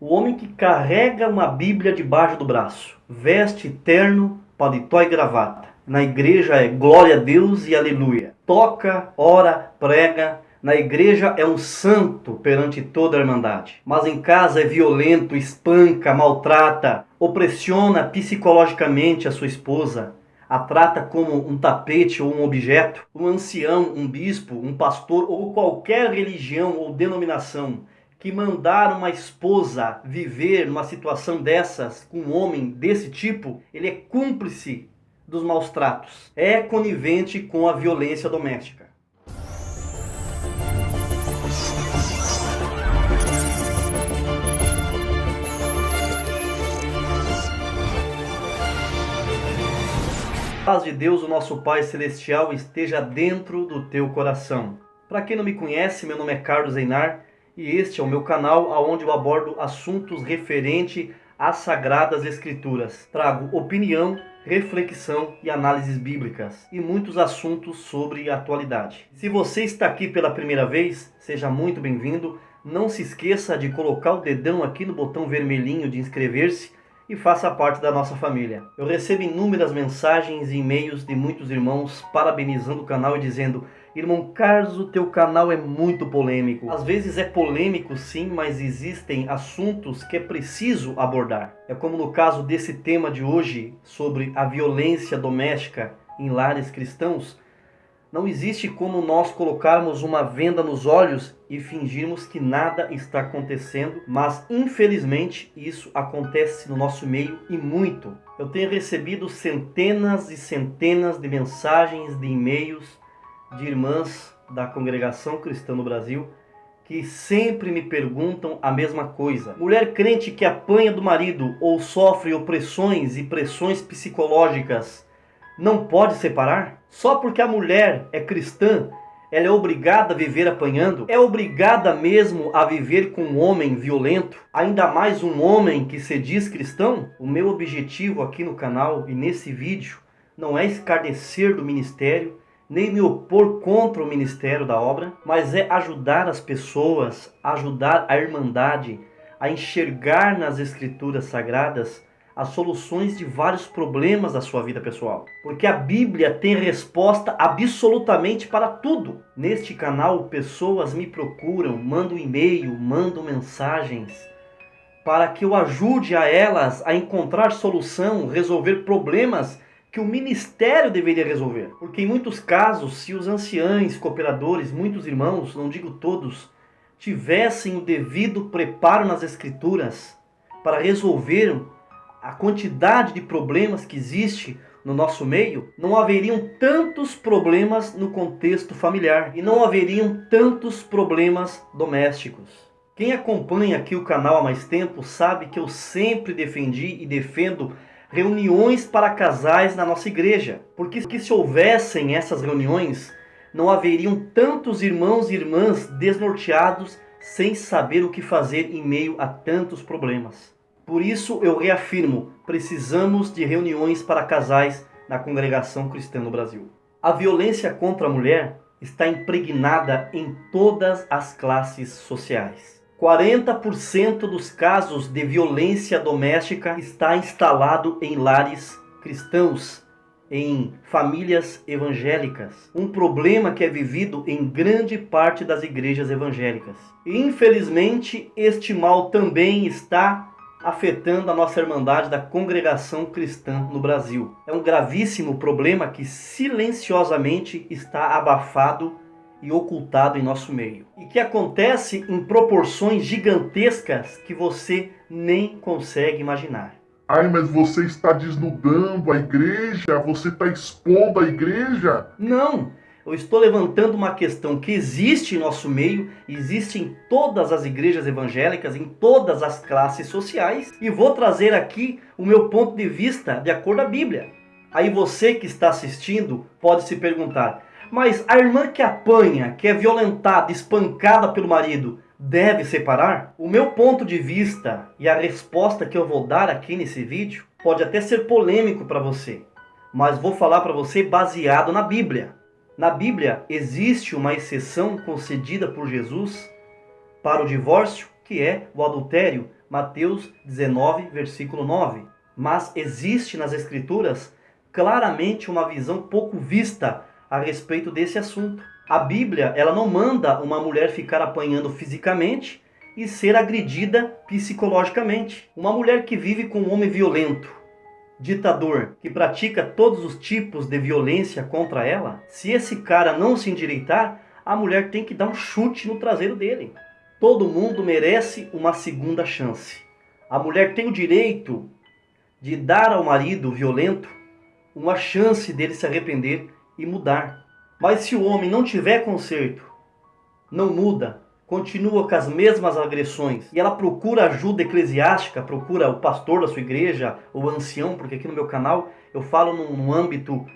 O homem que carrega uma Bíblia debaixo do braço, veste terno, paletó e gravata. Na igreja é glória a Deus e aleluia. Toca, ora, prega. Na igreja é um santo perante toda a irmandade. Mas em casa é violento, espanca, maltrata, opressiona psicologicamente a sua esposa. A trata como um tapete ou um objeto. Um ancião, um bispo, um pastor ou qualquer religião ou denominação que mandar uma esposa viver numa situação dessas, com um homem desse tipo, ele é cúmplice dos maus tratos, é conivente com a violência doméstica. A paz de Deus, o nosso Pai Celestial, esteja dentro do teu coração. Para quem não me conhece, meu nome é Carlos Einar, e este é o meu canal onde eu abordo assuntos referentes às Sagradas Escrituras. Trago opinião, reflexão e análises bíblicas e muitos assuntos sobre a atualidade. Se você está aqui pela primeira vez, seja muito bem-vindo. Não se esqueça de colocar o dedão aqui no botão vermelhinho de inscrever-se e faça parte da nossa família. Eu recebo inúmeras mensagens e e-mails de muitos irmãos parabenizando o canal e dizendo: irmão Carlos, o teu canal é muito polêmico. Às vezes é polêmico sim, mas existem assuntos que é preciso abordar. É como no caso desse tema de hoje, sobre a violência doméstica em lares cristãos. Não existe como nós colocarmos uma venda nos olhos e fingirmos que nada está acontecendo, mas infelizmente isso acontece no nosso meio e muito. Eu tenho recebido centenas e centenas de mensagens, de e-mails de irmãs da Congregação Cristã no Brasil que sempre me perguntam a mesma coisa. Mulher crente que apanha do marido ou sofre opressões e pressões psicológicas não pode separar? Só porque a mulher é cristã, ela é obrigada a viver apanhando? É obrigada mesmo a viver com um homem violento? Ainda mais um homem que se diz cristão? O meu objetivo aqui no canal e nesse vídeo não é escarnecer do ministério, nem me opor contra o ministério da obra, mas é ajudar as pessoas, ajudar a irmandade a enxergar nas escrituras sagradas as soluções de vários problemas da sua vida pessoal. Porque a Bíblia tem resposta absolutamente para tudo. Neste canal, pessoas me procuram, mandam e-mail, mandam mensagens, para que eu ajude a elas a encontrar solução, resolver problemas que o ministério deveria resolver. Porque em muitos casos, se os anciães, cooperadores, muitos irmãos, não digo todos, tivessem o devido preparo nas escrituras para resolver a quantidade de problemas que existe no nosso meio, não haveriam tantos problemas no contexto familiar e não haveriam tantos problemas domésticos. Quem acompanha aqui o canal há mais tempo sabe que eu sempre defendi e defendo reuniões para casais na nossa igreja, porque se houvessem essas reuniões, não haveriam tantos irmãos e irmãs desnorteados sem saber o que fazer em meio a tantos problemas. Por isso eu reafirmo, precisamos de reuniões para casais na Congregação Cristã no Brasil. A violência contra a mulher está impregnada em todas as classes sociais. 40% dos casos de violência doméstica está instalado em lares cristãos, em famílias evangélicas. Um problema que é vivido em grande parte das igrejas evangélicas. E, infelizmente, este mal também está afetando a nossa irmandade da Congregação Cristã no Brasil. É um gravíssimo problema que silenciosamente está abafado e ocultado em nosso meio. E que acontece em proporções gigantescas que você nem consegue imaginar. Ai, mas você está desnudando a igreja? Você está expondo a igreja? Não! Eu estou levantando uma questão que existe em nosso meio, existe em todas as igrejas evangélicas, em todas as classes sociais, e vou trazer aqui o meu ponto de vista de acordo à Bíblia. Aí você que está assistindo pode se perguntar: mas a irmã que apanha, que é violentada, espancada pelo marido, deve separar? O meu ponto de vista e a resposta que eu vou dar aqui nesse vídeo pode até ser polêmico para você, mas vou falar para você baseado na Bíblia. Na Bíblia existe uma exceção concedida por Jesus para o divórcio, que é o adultério, Mateus 19, versículo 9. Mas existe nas Escrituras claramente uma visão pouco vista a respeito desse assunto. A Bíblia, ela não manda uma mulher ficar apanhando fisicamente e ser agredida psicologicamente. Uma mulher que vive com um homem violento, ditador, que pratica todos os tipos de violência contra ela, se esse cara não se endireitar, a mulher tem que dar um chute no traseiro dele. Todo mundo merece uma segunda chance. A mulher tem o direito de dar ao marido violento uma chance dele se arrepender e mudar. Mas se o homem não tiver conserto, não muda, continua com as mesmas agressões, e ela procura ajuda eclesiástica, procura o pastor da sua igreja, o ancião, porque aqui no meu canal eu falo num âmbito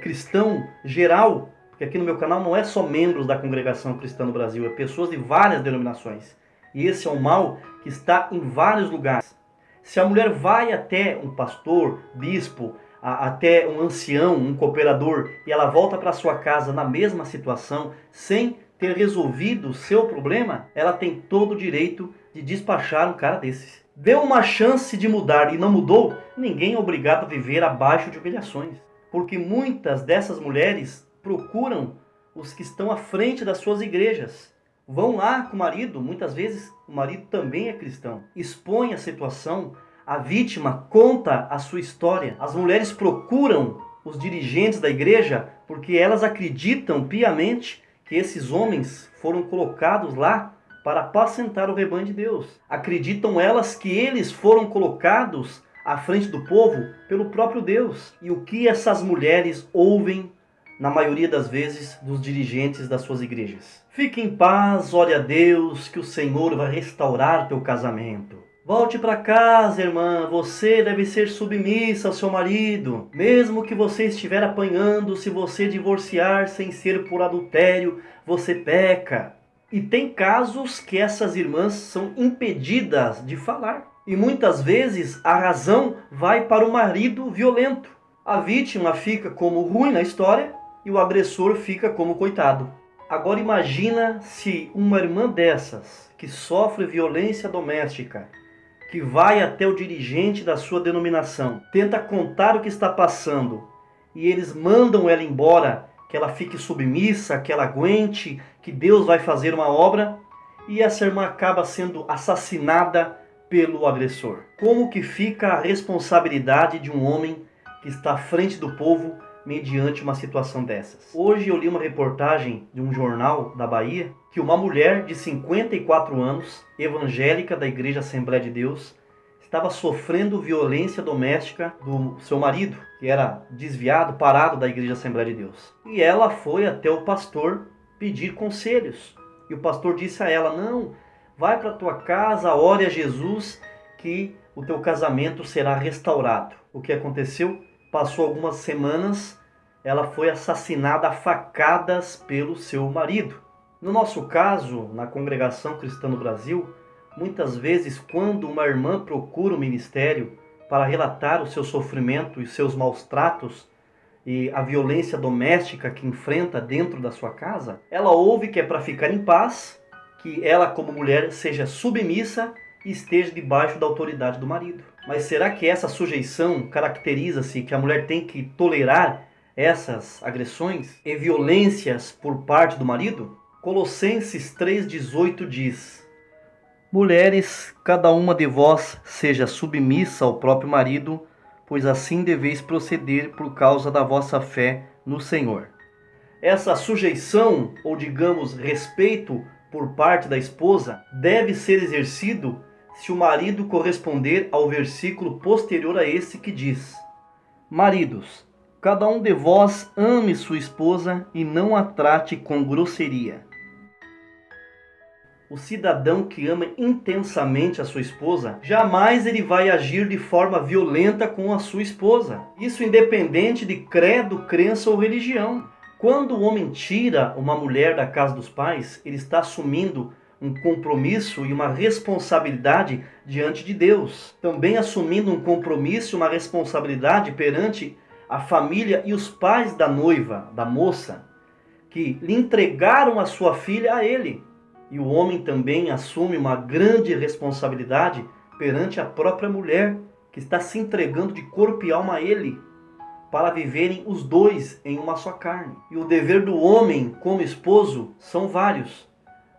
cristão geral, porque aqui no meu canal não é só membros da congregação cristã no Brasil, é pessoas de várias denominações. E esse é um mal que está em vários lugares. Se a mulher vai até um pastor, bispo, até um ancião, um cooperador, e ela volta para sua casa na mesma situação, sem ter resolvido o seu problema, ela tem todo o direito de despachar um cara desses. Deu uma chance de mudar e não mudou, ninguém é obrigado a viver abaixo de humilhações. Porque muitas dessas mulheres procuram os que estão à frente das suas igrejas. Vão lá com o marido, muitas vezes o marido também é cristão. Expõe a situação, a vítima conta a sua história. As mulheres procuram os dirigentes da igreja porque elas acreditam piamente que esses homens foram colocados lá para apacentar o rebanho de Deus. Acreditam elas que eles foram colocados à frente do povo pelo próprio Deus. E o que essas mulheres ouvem, na maioria das vezes, dos dirigentes das suas igrejas? Fique em paz, ore a Deus, que o Senhor vai restaurar teu casamento. Volte para casa, irmã, você deve ser submissa ao seu marido. Mesmo que você estiver apanhando, se você divorciar sem ser por adultério, você peca. E tem casos que essas irmãs são impedidas de falar. E muitas vezes a razão vai para o marido violento. A vítima fica como ruim na história e o agressor fica como coitado. Agora imagina se uma irmã dessas, que sofre violência doméstica, que vai até o dirigente da sua denominação, tenta contar o que está passando, e eles mandam ela embora, que ela fique submissa, que ela aguente, que Deus vai fazer uma obra, e essa irmã acaba sendo assassinada pelo agressor. Como que fica a responsabilidade de um homem que está à frente do povo mediante uma situação dessas? Hoje eu li uma reportagem de um jornal da Bahia que uma mulher de 54 anos, evangélica da Igreja Assembleia de Deus, estava sofrendo violência doméstica do seu marido, que era desviado, parado da Igreja Assembleia de Deus. E ela foi até o pastor pedir conselhos. E o pastor disse a ela: não, vai para a tua casa, ore a Jesus, que o teu casamento será restaurado. O que aconteceu? Passou algumas semanas, ela foi assassinada a facadas pelo seu marido. No nosso caso, na congregação cristã no Brasil, muitas vezes quando uma irmã procura o ministério para relatar o seu sofrimento e seus maus tratos e a violência doméstica que enfrenta dentro da sua casa, ela ouve que é para ficar em paz, que ela como mulher seja submissa e esteja debaixo da autoridade do marido. Mas será que essa sujeição caracteriza-se que a mulher tem que tolerar essas agressões e violências por parte do marido? Colossenses 3,18 diz: mulheres, cada uma de vós seja submissa ao próprio marido, pois assim deveis proceder por causa da vossa fé no Senhor. Essa sujeição, ou digamos respeito por parte da esposa, deve ser exercido se o marido corresponder ao versículo posterior a esse que diz: maridos, cada um de vós ame sua esposa e não a trate com grosseria. O cidadão que ama intensamente a sua esposa, jamais ele vai agir de forma violenta com a sua esposa. Isso independente de credo, crença ou religião. Quando o homem tira uma mulher da casa dos pais, ele está assumindo um compromisso e uma responsabilidade diante de Deus. Também assumindo um compromisso e uma responsabilidade perante a família e os pais da noiva, da moça, que lhe entregaram a sua filha a ele. E o homem também assume uma grande responsabilidade perante a própria mulher que está se entregando de corpo e alma a ele, para viverem os dois em uma só carne. E o dever do homem como esposo são vários.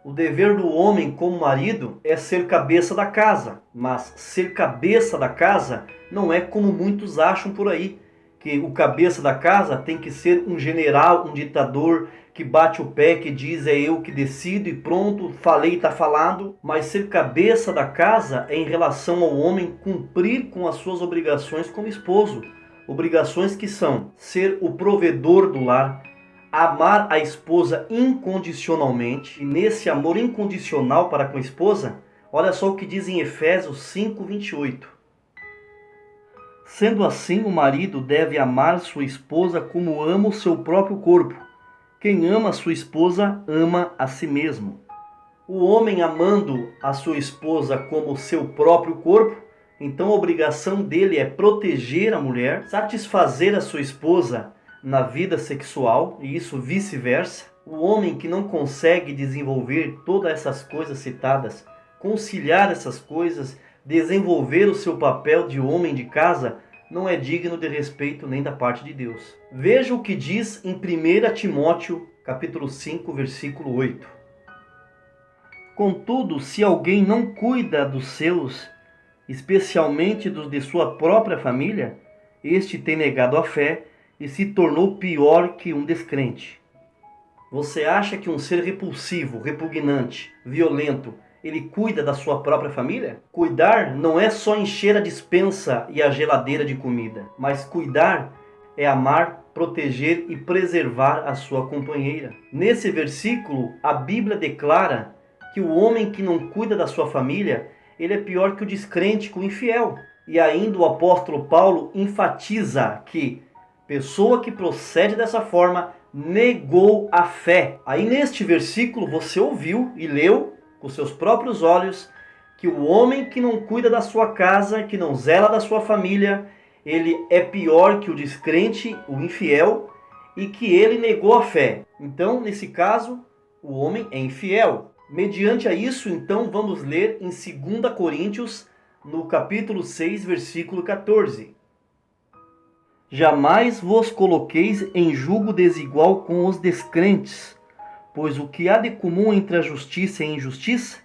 O dever do homem como marido é ser cabeça da casa, mas ser cabeça da casa não é como muitos acham por aí, que o cabeça da casa tem que ser um general, um ditador, que bate o pé, que diz é eu que decido e pronto, falei, está falado. Mas ser cabeça da casa é em relação ao homem cumprir com as suas obrigações como esposo. Obrigações que são ser o provedor do lar, amar a esposa incondicionalmente. E nesse amor incondicional para com a esposa, olha só o que diz em Efésios 5:28. Sendo assim, o marido deve amar sua esposa como ama o seu próprio corpo. Quem ama sua esposa, ama a si mesmo. O homem amando a sua esposa como seu próprio corpo, então a obrigação dele é proteger a mulher, satisfazer a sua esposa na vida sexual, e isso vice-versa. O homem que não consegue desenvolver todas essas coisas citadas, conciliar essas coisas, desenvolver o seu papel de homem de casa, não é digno de respeito nem da parte de Deus. Veja o que diz em 1 Timóteo, capítulo 5, versículo 8. Contudo, se alguém não cuida dos seus, especialmente dos de sua própria família, este tem negado a fé e se tornou pior que um descrente. Você acha que um ser repulsivo, repugnante, violento, ele cuida da sua própria família? Cuidar não é só encher a despensa e a geladeira de comida, mas cuidar é amar, proteger e preservar a sua companheira. Nesse versículo, a Bíblia declara que o homem que não cuida da sua família, ele é pior que o descrente, que o infiel. E ainda o apóstolo Paulo enfatiza que pessoa que procede dessa forma negou a fé. Aí neste versículo você ouviu e leu com seus próprios olhos que o homem que não cuida da sua casa, que não zela da sua família, ele é pior que o descrente, o infiel, e que ele negou a fé. Então, nesse caso, o homem é infiel. Mediante a isso, então, vamos ler em 2 Coríntios, no capítulo 6, versículo 14. Jamais vos coloqueis em julgo desigual com os descrentes, pois o que há de comum entre a justiça e a injustiça?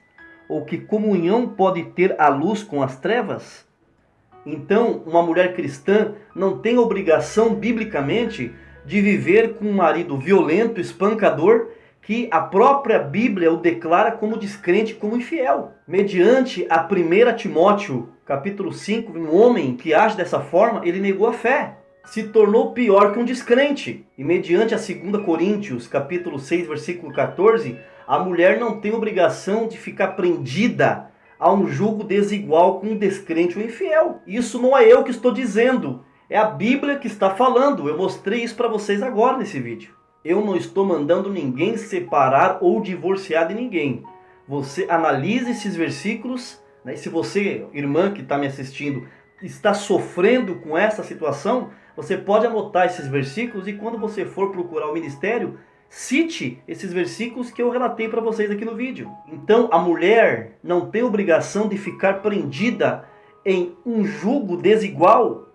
Ou que comunhão pode ter a luz com as trevas? Então, uma mulher cristã não tem obrigação, biblicamente, de viver com um marido violento, espancador, que a própria Bíblia o declara como descrente, como infiel. Mediante a 1 Timóteo, capítulo 5, um homem que age dessa forma, ele negou a fé. Se tornou pior que um descrente. E mediante a 2 Coríntios, capítulo 6, versículo 14, a mulher não tem obrigação de ficar prendida a um jugo desigual com um descrente ou infiel. Isso não é eu que estou dizendo, é a Bíblia que está falando. Eu mostrei isso para vocês agora nesse vídeo. Eu não estou mandando ninguém separar ou divorciar de ninguém. Você analise esses versículos, né? Se você, irmã que está me assistindo, está sofrendo com essa situação, você pode anotar esses versículos e quando você for procurar o ministério, cite esses versículos que eu relatei para vocês aqui no vídeo. Então, a mulher não tem obrigação de ficar prendida em um jugo desigual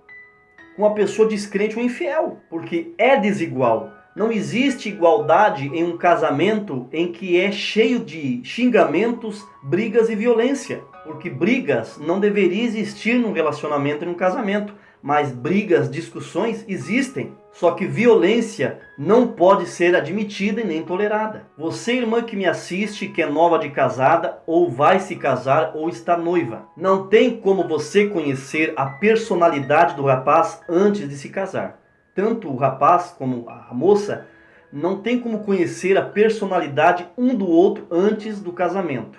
com a pessoa descrente ou infiel, porque é desigual. Não existe igualdade em um casamento em que é cheio de xingamentos, brigas e violência. Porque brigas não deveria existir num relacionamento e num casamento. Mas brigas, discussões existem. Só que violência não pode ser admitida e nem tolerada. Você, irmã que me assiste, que é nova de casada, ou vai se casar, ou está noiva, não tem como você conhecer a personalidade do rapaz antes de se casar. Tanto o rapaz como a moça não tem como conhecer a personalidade um do outro antes do casamento.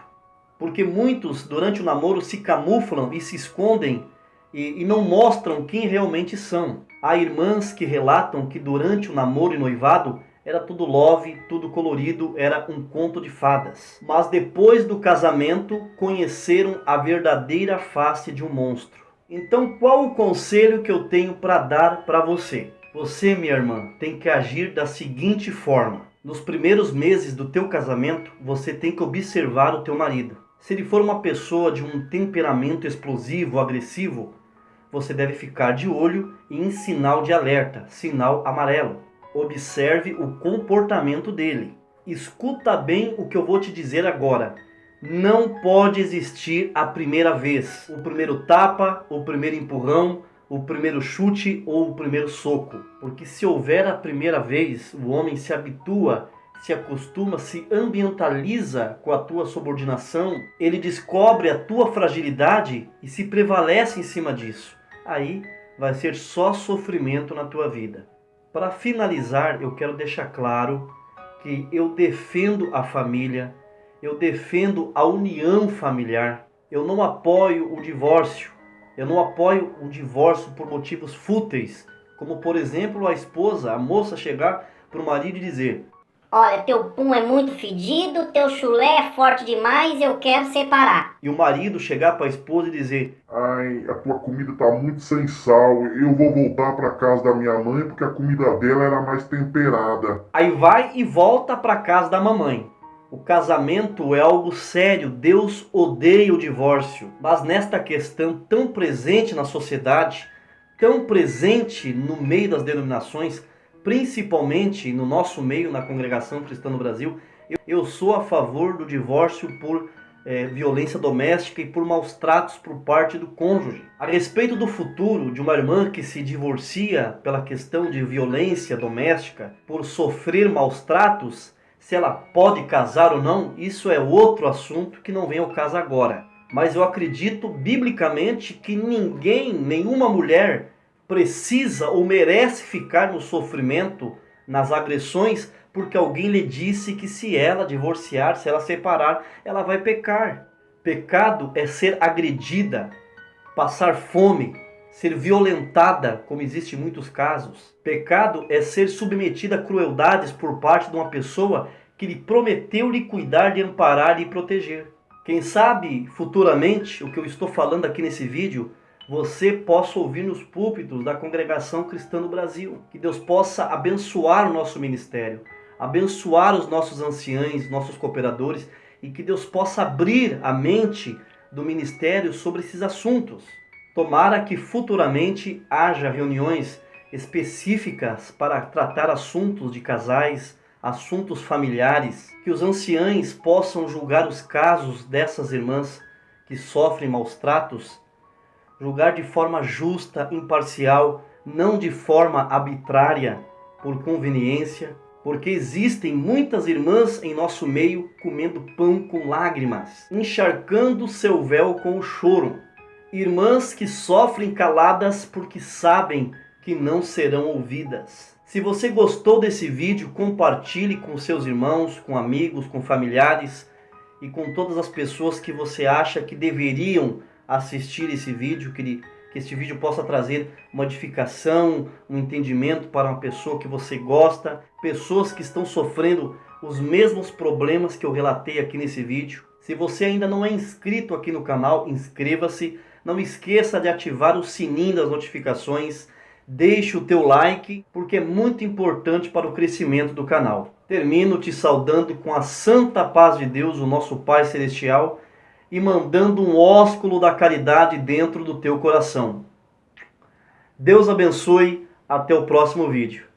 Porque muitos, durante o namoro, se camuflam e se escondem e não mostram quem realmente são. Há irmãs que relatam que durante o namoro e noivado era tudo love, tudo colorido, era um conto de fadas. Mas depois do casamento conheceram a verdadeira face de um monstro. Então qual o conselho que eu tenho para dar para você? Você, minha irmã, tem que agir da seguinte forma. Nos primeiros meses do teu casamento, você tem que observar o teu marido. Se ele for uma pessoa de um temperamento explosivo, agressivo, você deve ficar de olho e em sinal de alerta, sinal amarelo. Observe o comportamento dele. Escuta bem o que eu vou te dizer agora. Não pode existir a primeira vez, o primeiro tapa, o primeiro empurrão, o primeiro chute ou o primeiro soco. Porque se houver a primeira vez, o homem se habitua, se acostuma, se ambientaliza com a tua subordinação, ele descobre a tua fragilidade e se prevalece em cima disso. Aí vai ser só sofrimento na tua vida. Para finalizar, eu quero deixar claro que eu defendo a família, eu defendo a união familiar, eu não apoio o divórcio, eu não apoio o divórcio por motivos fúteis, como por exemplo a esposa, a moça chegar para o marido e dizer: olha, teu pum é muito fedido, teu chulé é forte demais, eu quero separar. E o marido chegar para a esposa e dizer: ai, a tua comida tá muito sem sal, eu vou voltar para casa da minha mãe porque a comida dela era mais temperada. Aí vai e volta para casa da mamãe. O casamento é algo sério, Deus odeia o divórcio. Mas nesta questão tão presente na sociedade, tão presente no meio das denominações, principalmente no nosso meio, na Congregação Cristã no Brasil, eu sou a favor do divórcio por violência doméstica e por maus tratos por parte do cônjuge. A respeito do futuro de uma irmã que se divorcia pela questão de violência doméstica, por sofrer maus tratos, se ela pode casar ou não, isso é outro assunto que não vem ao caso agora. Mas eu acredito biblicamente que ninguém, nenhuma mulher, precisa ou merece ficar no sofrimento, nas agressões, porque alguém lhe disse que se ela divorciar, se ela separar, ela vai pecar. Pecado é ser agredida, passar fome, ser violentada, como existe em muitos casos. Pecado é ser submetida a crueldades por parte de uma pessoa que lhe prometeu lhe cuidar, de amparar e proteger. Quem sabe, futuramente, o que eu estou falando aqui nesse vídeo, você possa ouvir nos púlpitos da Congregação Cristã no Brasil. Que Deus possa abençoar o nosso ministério, abençoar os nossos anciães, nossos cooperadores, e que Deus possa abrir a mente do ministério sobre esses assuntos. Tomara que futuramente haja reuniões específicas para tratar assuntos de casais, assuntos familiares, que os anciães possam julgar os casos dessas irmãs que sofrem maus tratos, julgar de forma justa, imparcial, não de forma arbitrária, por conveniência, porque existem muitas irmãs em nosso meio comendo pão com lágrimas, encharcando seu véu com o choro. Irmãs que sofrem caladas porque sabem que não serão ouvidas. Se você gostou desse vídeo, compartilhe com seus irmãos, com amigos, com familiares e com todas as pessoas que você acha que deveriam assistir esse vídeo, que este vídeo possa trazer uma edificação, um entendimento para uma pessoa que você gosta, pessoas que estão sofrendo os mesmos problemas que eu relatei aqui nesse vídeo. Se você ainda não é inscrito aqui no canal, inscreva-se. Não esqueça de ativar o sininho das notificações. Deixe o teu like, porque é muito importante para o crescimento do canal. Termino te saudando com a santa paz de Deus, o nosso Pai Celestial, e mandando um ósculo da caridade dentro do teu coração. Deus abençoe. Até o próximo vídeo.